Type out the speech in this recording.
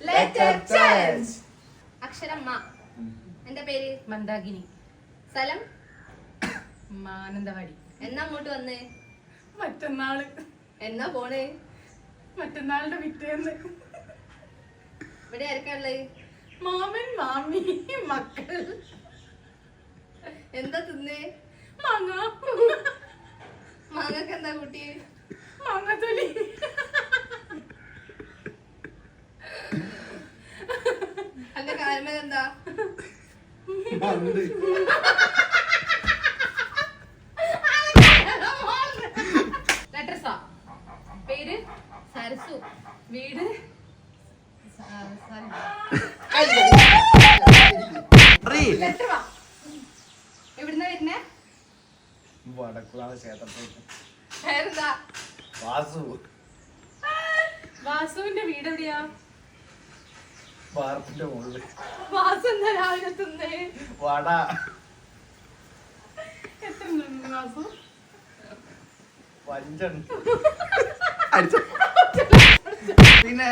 Letter challenge. അക്ഷരം മ. എന്റെ പേര് മന്ദാകിനി. സ്ഥലം മാനന്തവാടി. എന്നാ അങ്ങോട്ട് വന്നേ? മറ്റന്നാള്. എന്നാ പോണേ? മറ്റന്നാളുടെ പിറ്റേന്ന്. ഇവിടെ ആരൊക്കെ ഉള്ളത്? മാമൻ, മാമി, മക്കൾ. എന്താ തിന്നേ? മാങ്ങ. മാങ്ങക്ക് എന്താ കൂട്ടി? മാങ്ങത്തൊലി. അന്റെ കാൽമേൽ എന്താ? ലെറ്റർ സ. പേര് സരസു. വീട് ലെറ്റർ വാ. എവിടുന്ന വരുന്നേ? പേരെന്താ? വാസുവിന്റെ വീട് എവിടെയാ? വാർപ്പിന്റെ മുകളിൽ. വാസു എന്താ രാവിലെ തിന്നേ? വട. എത്ര തിന്നു വാസു? പിന്നെ